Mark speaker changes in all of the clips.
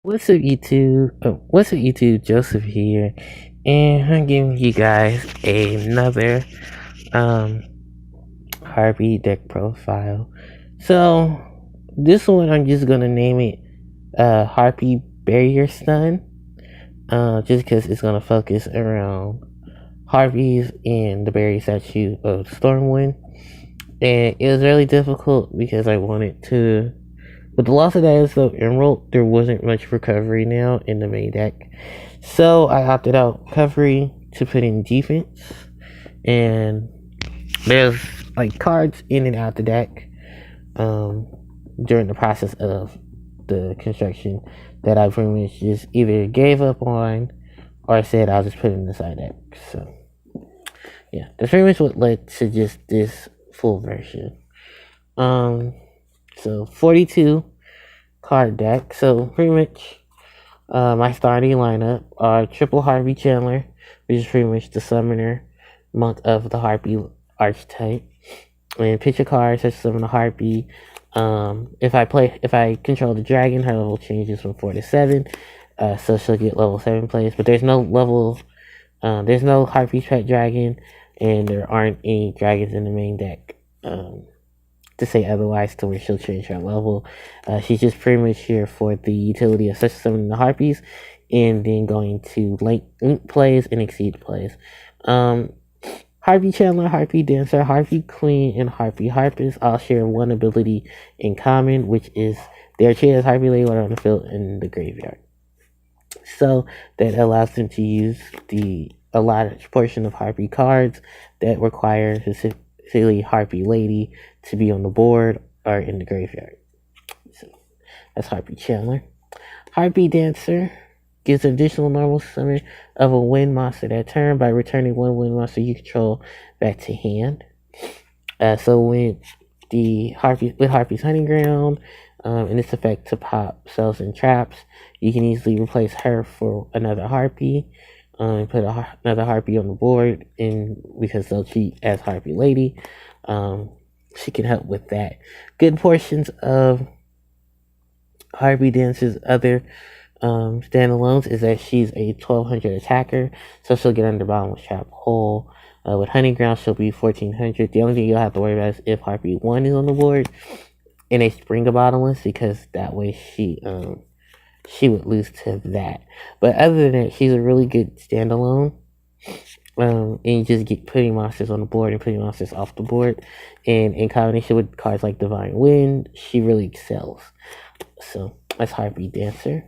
Speaker 1: What's up, YouTube? What's up, YouTube? Joseph here, and I'm giving you guys another um Harpy deck profile. So this one, I'm just gonna name it Harpy Barrier Stun, just because it's gonna focus around Harpies and the barrier statue of Stormwind. And it was really difficult because I wanted to. With the loss of that so Emerald, there wasn't much recovery now in the main deck. So I opted out recovery to put in defense. And there's like cards in and out the deck during the process of the construction that I pretty much just either gave up on or said I'll just put in the side deck. So yeah, that's pretty much what led to just this full version. So 42 card deck. So pretty much my starting lineup are triple Harpie Chandler, which is pretty much the summoner monk of the Harpie archetype. And pitch a card such as summon a Harpie. If I control the dragon, her level changes from 4 to 7. So she'll get level 7 plays. But there's no there's no Harpie pet dragon, and there aren't any dragons in the main deck. To say otherwise, to where she'll change her level. She's just pretty much here for the utility of such summoning the Harpies, and then going to link plays and exceed plays. Harpie Chandler, Harpie Dancer, Harpie Queen, and Harpie Harpist all share one ability in common, which is their chance Harpie Lady on the field in the graveyard. So that allows them to use a large portion of Harpie cards that require specifically Harpie Lady to be on the board or in the graveyard. So that's Harpie Chandler. Harpie Dancer gives an additional normal summon of a wind monster that turn by returning one wind monster you control back to hand. So when with Harpie's Hunting Ground and its effect to pop cells and traps, you can easily replace her for another Harpie. And put another Harpie on the board, and because they'll cheat as Harpie Lady, she can help with that. Good portions of Harpie Dance's other standalones is that she's a 1200 attacker, so she'll get under Bottomless Trap Hole. With Hunting Ground, she'll be 1400. The only thing you'll have to worry about is if Harpie 1 is on the board and they spring a Bottomless, because that way she would lose to that. But other than that, she's a really good standalone. And you just get putting monsters on the board and putting monsters off the board. And in combination with cards like Divine Wind, she really excels. So that's Harpie Dancer.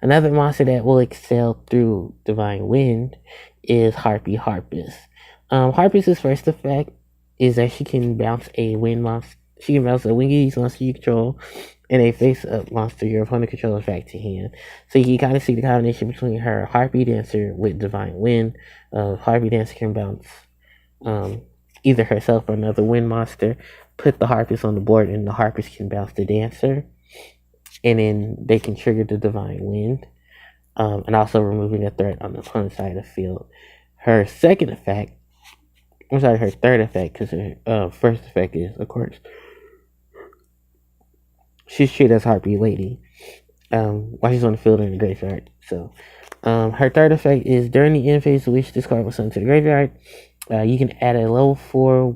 Speaker 1: Another monster that will excel through Divine Wind is Harpie Harpist. Harpist's first effect is that she can bounce a wind monster. She can bounce a winged monster you control and a face-up monster your opponent controls back to hand. So you can kind of see the combination between her Harpie Dancer with Divine Wind. Harpie Dancer can bounce either herself or another wind monster, put the Harpist on the board, and the Harpist can bounce the Dancer. And then they can trigger the Divine Wind, and also removing a threat on the opponent's side of the field. Her third effect, because her first effect is, of course, she's treated as Harpie Lady while she's on the field in the graveyard. So her third effect is during the end phase, which this card was sent to the graveyard. You can add a level 4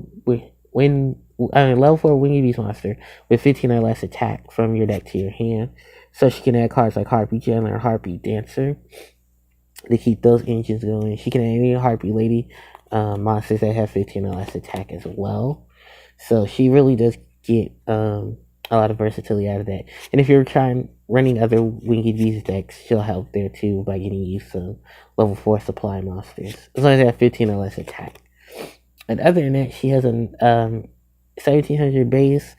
Speaker 1: Winged Beast monster with 15 or less attack from your deck to your hand. So she can add cards like Harpie Chandler or Harpie Dancer to keep those engines going. She can add any Harpie Lady monsters that have 15 or less attack as well. So she really does get a lot of versatility out of that. And if you're running other Winged Beast decks, she'll help there too by getting you some level 4 supply monsters, as long as they have 15 or less attack. And other than that, she has a 1700 base,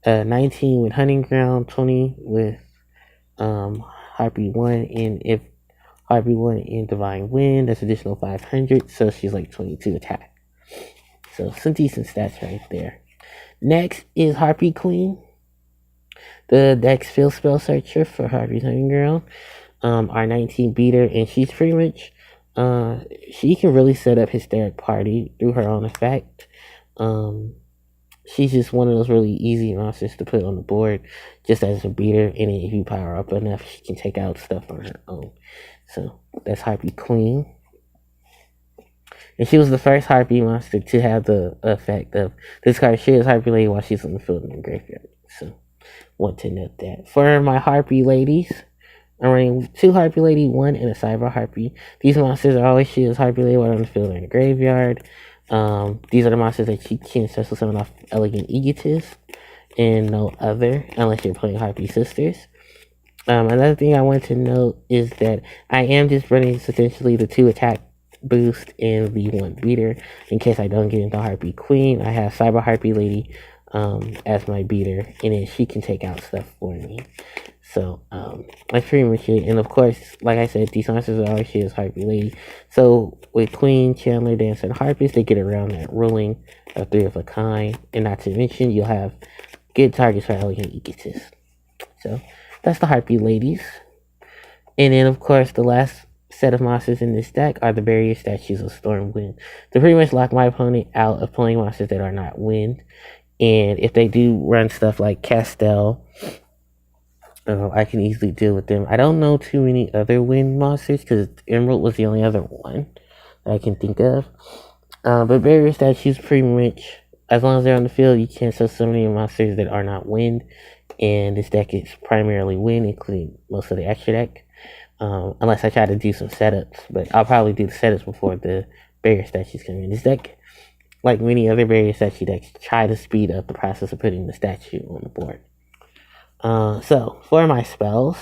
Speaker 1: 19 with Hunting Ground, 20 with Harpie 1, and if Harpie 1 and Divine Wind, that's additional 500, so she's like 22 attack. So some decent stats right there. Next is Harpie Queen. The deck's field spell searcher for Harpie's Hunting Ground. Our 19 beater, and she's pretty much she can really set up Hysteric Party through her own effect. she's just one of those really easy monsters to put on the board just as a beater. And if you power up enough, she can take out stuff on her own. So that's Harpie Queen. And she was the first Harpie monster to have the effect of discard Shield's Harpie Lady while she's on the field in the graveyard. So want to note that. For my Harpie ladies, I'm running 2 Harpie Lady, 1 and a Cyber Harpie. These monsters are always Shield's Harpie Lady while on the field or in the graveyard. These are the monsters that you can special summon off Elegant Egotist and no other, unless you're playing Harpie Sisters. Another thing I want to note is that I am just running essentially the 2 attack boost and the 1 beater. In case I don't get into Harpie Queen, I have Cyber Harpie Lady as my beater, and then she can take out stuff for me. So that's pretty much it. And of course, like I said, these monsters are always Shield's Harpie Lady. So with Queen, Chandler, Dancer, and Harpies, they get around that ruling of 3 of a kind. And not to mention, you'll have good targets for Elegant Egotist. So that's the Harpie ladies. And then of course, the last set of monsters in this deck are the barrier statues of Stormwind. They pretty much lock my opponent out of playing monsters that are not wind. And if they do run stuff like Castell, I can easily deal with them. I don't know too many other wind monsters because Emerald was the only other one that I can think of. But barrier statues pretty much, as long as they're on the field, you can't sell so many monsters that are not wind. And this deck is primarily wind, including most of the extra deck. Unless I try to do some setups, but I'll probably do the setups before the barrier statues come in. This deck, like many other barrier statue decks, try to speed up the process of putting the statue on the board. So for my spells,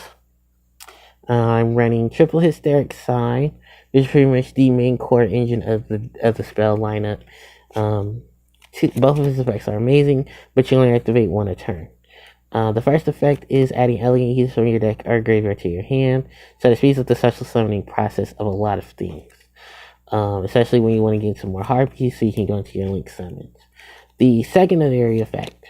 Speaker 1: I'm running Triple Hysteric Sign, which is pretty much the main core engine of the spell lineup. Both of his effects are amazing, but you only activate 1 a turn. The first effect is adding Elegant Egotist from your deck or graveyard to your hand, so it speeds up the special summoning process of a lot of things. Especially when you want to get some more Harpies, so you can go into your Link summons. The secondary effect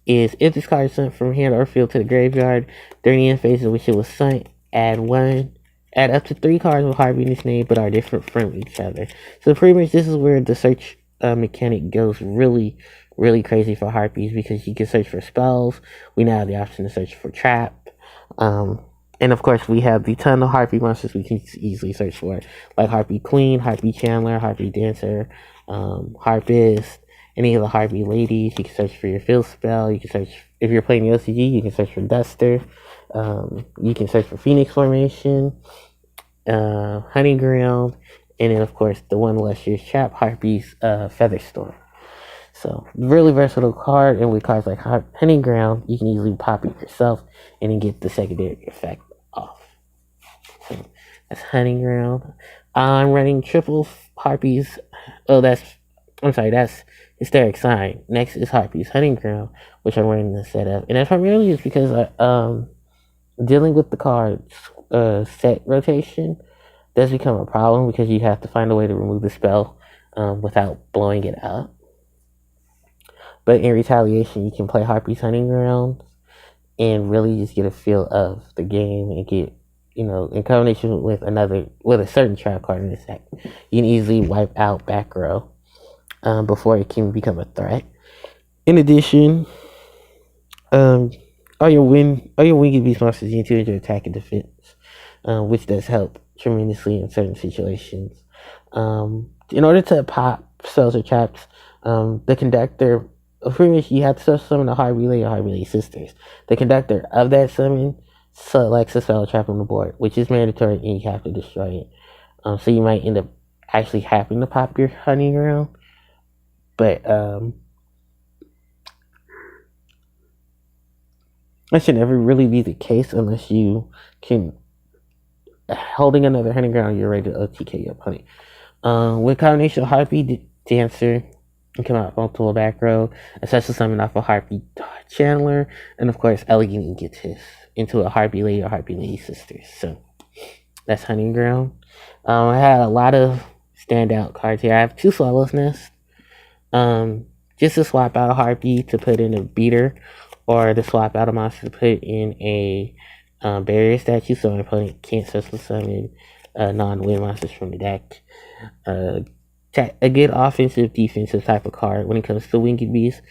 Speaker 1: is if this card is sent from hand or field to the graveyard during the end phase in which it was sent, add up to 3 cards with Harpie in its name but are different from each other. So pretty much this is where the search mechanic goes really crazy for Harpies, because you can search for spells. We now have the option to search for trap. And of course, we have the ton of Harpie monsters we can easily search for, like Harpie Queen, Harpie Chandler, Harpie Dancer, Harpist, any of the Harpie ladies. You can search for your field spell. You can search, if you're playing the OCG, you can search for Duster. You can search for Phoenix Formation, Honey Ground, and then of course the one last year's trap, Harpie's Featherstorm. So, really versatile card, and with cards like Honey Ground, you can easily pop it yourself and then get the secondary effect off. So, that's Honey Ground. I'm running triple Harpies. That's Hysteric Sign. Next is Harpies Honey Ground, which I'm running the setup. And that primarily is because dealing with the card's set rotation does become a problem, because you have to find a way to remove the spell without blowing it up. But in retaliation, you can play Harpie's Hunting Grounds and really just get a feel of the game and get, in combination with a certain trap card in this deck, you can easily wipe out back row before it can become a threat. In addition, all your winged beast monsters need to enter attack and defense, which does help tremendously in certain situations. In order to pop spells or traps, the conductor, pretty much you have to summon a Harpie Lady or Harpie Lady Sisters. The conductor of that summon selects a spell or trap on the board, which is mandatory, and you have to destroy it. So you might end up actually having to pop your Honey Ground, but that should never really be the case unless you can, holding another Honey Ground, you're ready to OTK your opponent. With combination of Harpie Dancer, you come out multiple back row, a special summon off a Harpie Chandler, and of course Elegant Egotist into a Harpie Lady or Harpie Lady Sisters. So that's Honey Ground. I had a lot of standout cards here. I have 2 Swallow's Nest, just to swap out a Harpie to put in a beater, or to swap out a monster to put in a barrier statue, so my opponent can't special summon non-wind monsters from the deck. A good offensive defensive type of card when it comes to Winged Beast.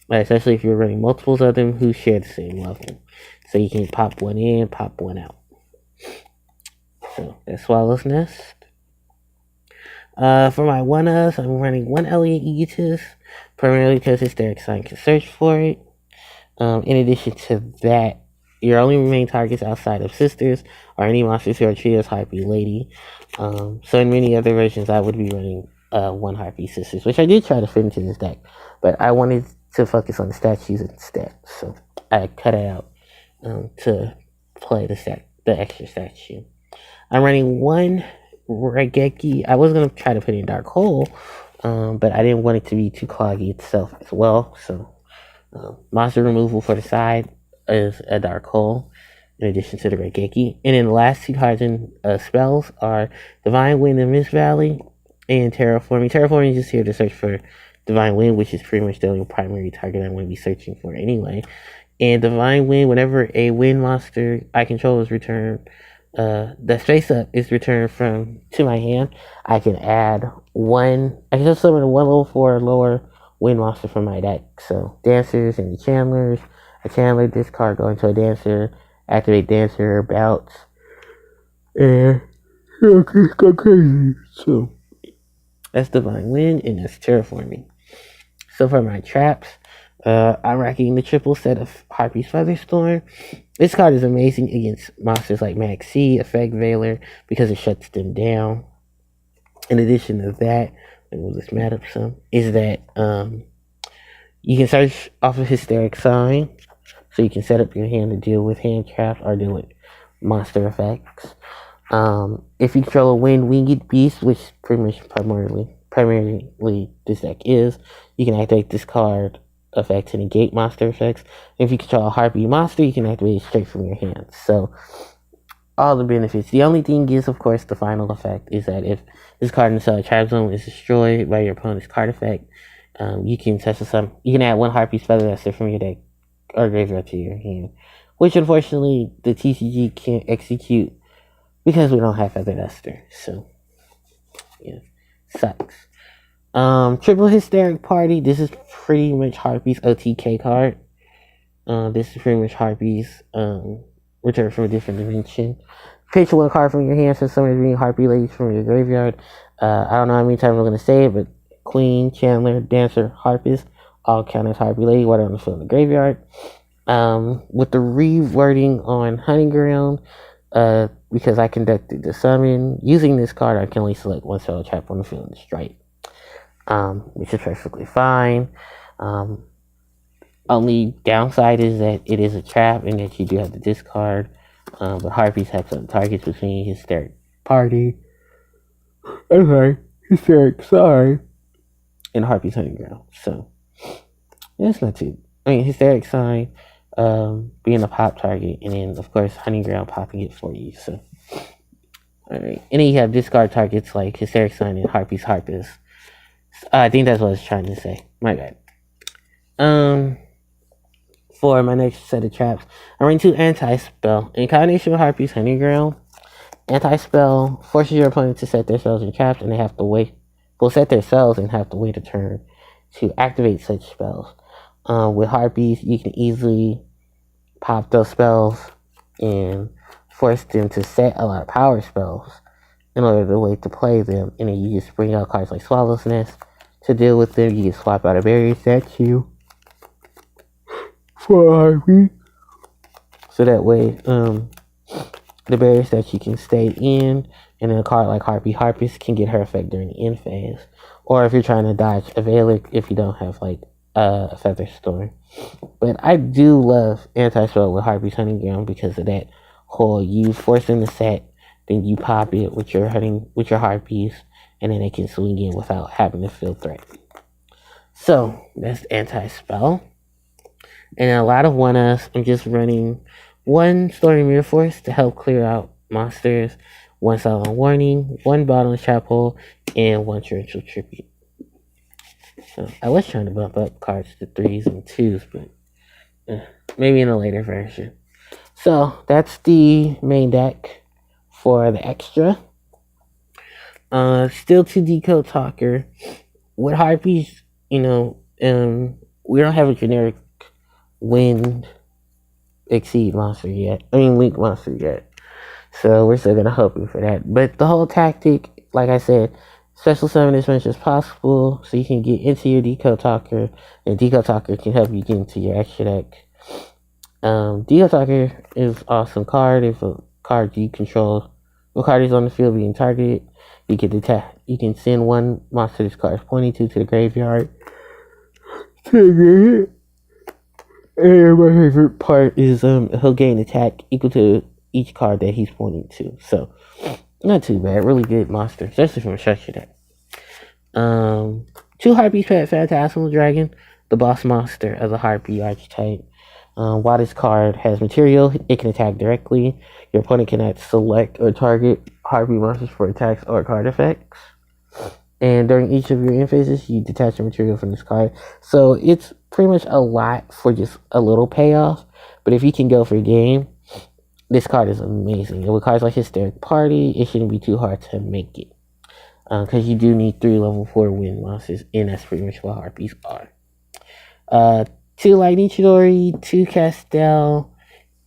Speaker 1: especially if you're running multiples of them who share the same level. So you can pop one in, pop one out. So that's Swallow's Nest. For my one-ups, I'm running one Elliot Aegis, primarily because Hysteric Sign can search for it. In addition to that, your only main targets outside of sisters are any monsters who are treated as Harpie Lady. So in many other versions, I would be running one Harpie Sisters, which I did try to fit into this deck, but I wanted to focus on the statues instead, so I cut it out to play the extra statue. I'm running one Regeki. I was going to try to put in Dark Hole, but I didn't want it to be too cloggy itself as well, so monster removal for the side is a Dark Hole in addition to the Regeki. And then the last two cards in spells are Divine Wind and Mist Valley and Terraforming. Terraforming is just here to search for Divine Wind, which is pretty much the only primary target I'm going to be searching for anyway. And Divine Wind, whenever a wind monster I control is returned, the face up is returned to my hand, I can add one. I can just summon a 1 level 4 lower wind monster from my deck. So Dancers and the Chandlers. A Chandler, this card go into a Dancer, activate Dancer, bounce, and go crazy. So that's Divine Wind and that's Terraforming. So for my traps, I'm rocking the triple set of Harpie's Featherstorm. This card is amazing against monsters like Maxi, Effect Veiler, because it shuts them down. In addition to that, let me move this mat up some, is that you can search off of Hysteric Sign, so you can set up your hand to deal with hand traps or deal with monster effects. If you control a winged beast, which pretty much primarily this deck is, you can activate this card effect to negate monster effects. If you control a Harpie monster, you can activate it straight from your hand. So all the benefits. The only thing is, of course, the final effect is that if this card inside a trap zone is destroyed by your opponent's card effect, you can you can add one Harpie's Feather Duster from your deck or graveyard to your hand, which unfortunately the TCG can't execute because we don't have Feather Duster. So yeah, sucks. Triple Hysteric Party. This is pretty much Harpie's OTK card. This is pretty much Harpie's return from a different dimension. Pitch one card from your hand, so somebody's reading Harpie Ladies from your graveyard. I don't know how many times I'm going to say it, but Queen, Chandler, Dancer, Harpist, all count as Harpie Lady, whether on the field in the graveyard. With the rewording on Hunting Ground, because I conducted the summon, using this card, I can only select one spell trap on the field and strike. Which is perfectly fine. Only downside is that it is a trap and that you do have to discard. But Harpies have some targets between Hysteric Party, Hysteric Sign, and Harpie's Hunting Ground. So it's not too. Hysteric Sign being a pop target, and then of course Hunting Ground popping it for you. So alright, and then you have discard targets like Hysteric Sign and Harpie's Harpist. I think that's what I was trying to say. My bad. For my next set of traps, I'm running 2 Anti-Spell. In combination with Harpie's Hunting Ground, Anti-Spell forces your opponent to set their spells and traps, and they have to wait. Will set their spells and have to wait a turn to activate such spells. With Harpies, you can easily pop those spells and force them to set a lot of power spells in order to wait to play them, and then you just bring out cards like Swallow's Nest to deal with them. You can swap out a barrier statue for Harpie, so that way the barrier statue can stay in, and then a card like Harpist can get her effect during the end phase. Or if you're trying to dodge a Veiler, if you don't have like a Featherstorm. But I do love Anti-Spell with Harpie's Hunting Ground because of that whole you force them to set, then you pop it with your Harpies, and then they can swing in without having to feel threatened. So that's Anti-Spell. And a lot of one-ups, I'm just running one Stormy Mirror Force to help clear out monsters, one Silent Warning, one Bottomless Trap Hole, and one Torrential Tribute. So I was trying to bump up cards to 3s and 2s, but maybe in a later version. So that's the main deck for the extra. Still 2 Decode Talker. With Harpies, we don't have a generic wind exceed monster yet. I mean, link monster yet. So we're still gonna hope for that. But the whole tactic, like I said, special summon as much as possible so you can get into your Deco Talker, and Deco Talker can help you get into your extra deck. Deco Talker is an awesome card. If a card you control, a card is on the field being targeted, you can send one monster this card is pointing to the graveyard. And my favorite part is he'll gain attack equal to each card that he's pointing to. So not too bad. Really good monster, especially from a structure deck. 2 Harpies pet Phantasmal Dragon, the boss monster of the Harpie archetype. While this card has material, it can attack directly. Your opponent cannot select or target Harpie monsters for attacks or card effects. And during each of your end phases, you detach the material from this card. So it's pretty much a lot for just a little payoff. But if you can go for game, this card is amazing. And with cards like Hysteric Party, it shouldn't be too hard to make it. Because you do need 3 level 4 wind monsters, and that's pretty much what Harpies are. 2 Lightning Chidori, 2 Castel,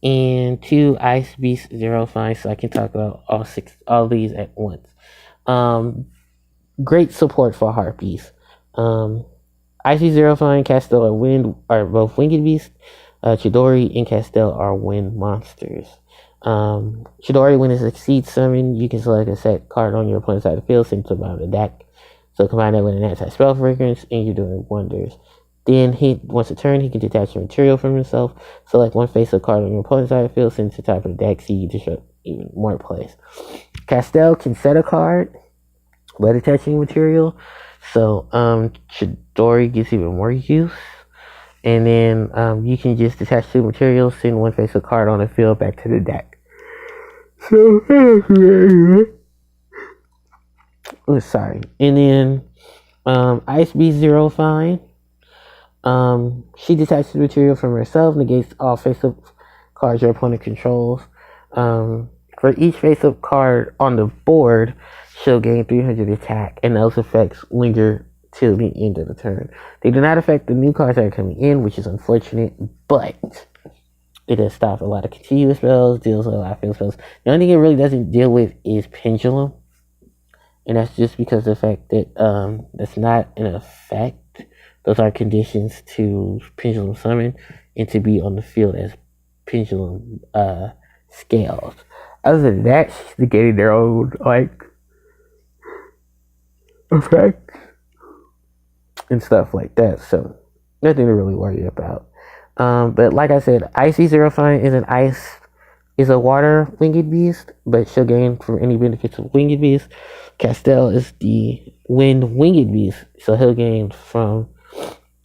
Speaker 1: and 2 Ice Beast Zero Fine. So I can talk about all these at once. Great support for Harpies. Ice Beast Zero Fine, Castel are both winged beasts. Chidori and Castel are wind monsters. Chidori, when it succeeds summon, you can select a set card on your opponent's side of the field, send to the bottom of the deck. So combine that with an anti-spell fragrance, and you're doing wonders. Then, once a turn, he can detach your material from himself. Select one face-up card on your opponent's side of the field, send it to the top of the deck, so you disrupt even more plays. Castel can set a card by detaching material. So, Chidori gets even more use. And then, you can just detach 2 materials, send one face-up card on the field back to the deck. So, oh, sorry. And then, Ice Beast Zero Fine. She detaches the material from herself, negates all face-up cards your opponent controls. For each face-up card on the board, she'll gain 300 attack, and those effects linger till the end of the turn. They do not affect the new cards that are coming in, which is unfortunate, but it does stop a lot of continuous spells, deals with a lot of field spells. The only thing it really doesn't deal with is Pendulum, and that's just because of the fact that that's not an effect. Those are conditions to Pendulum Summon and to be on the field as Pendulum scales. Other than that, she's getting their own effects and stuff like that. So nothing to really worry about. But like I said, Icy Zero Fine is a water winged beast, but she'll gain from any benefits of winged beast. Castel is the wind winged beast, so he'll gain from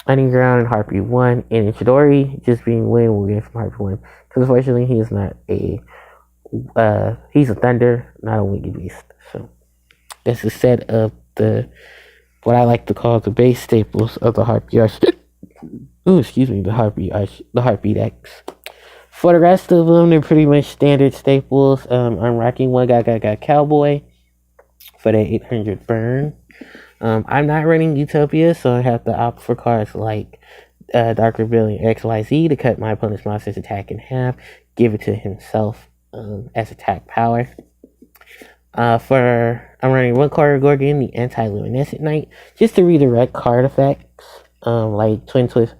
Speaker 1: Underground and Harpie 1, and Chidori, just being wind, will gain from Harpie 1. Because unfortunately, he is not he's a thunder, not a winged beast. So that's a set of what I like to call the base staples of the Harpie the Harpie decks. For the rest of them, they're pretty much standard staples. I'm rocking one Gaga Cowboy for the 800 burn. I'm not running Utopia, so I have to opt for cards like Dark Rebellion XYZ to cut my opponent's monster's attack in half, give it to himself as attack power. I'm running one card Gorgon, the Anti-Luminescent Knight, just to redirect card effects, like Twin Twist,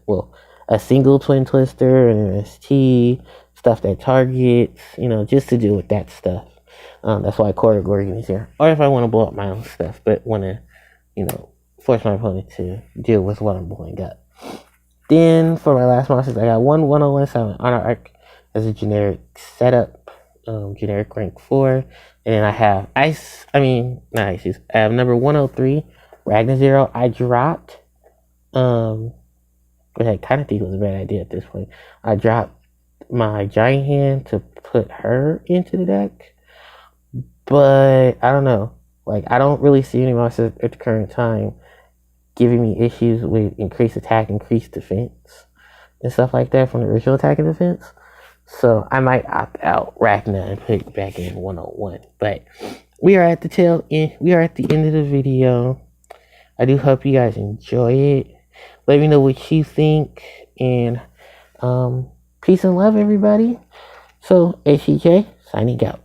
Speaker 1: a single Twin Twister, an ST, stuff that targets, just to deal with that stuff. That's why Quarter Gorgon is here. Or if I want to blow up my own stuff, but want to, force my opponent to deal with what I'm blowing up. Then, for my last monsters, I got one 101 Silent Honor Arc as a generic setup, generic rank 4. And then I have I have number 103, Ragnar Zero. I dropped, which I kind of think was a bad idea at this point. I dropped my Giant Hand to put her into the deck. But, I don't know. I don't really see any monsters at the current time giving me issues with increased attack, increased defense, and stuff like that from the original attack and defense. So I might opt out Ragnar and put it back in 101. But we are at the tail end. We are at the end of the video. I do hope you guys enjoy it. Let me know what you think. And peace and love, everybody. So, HEK signing out.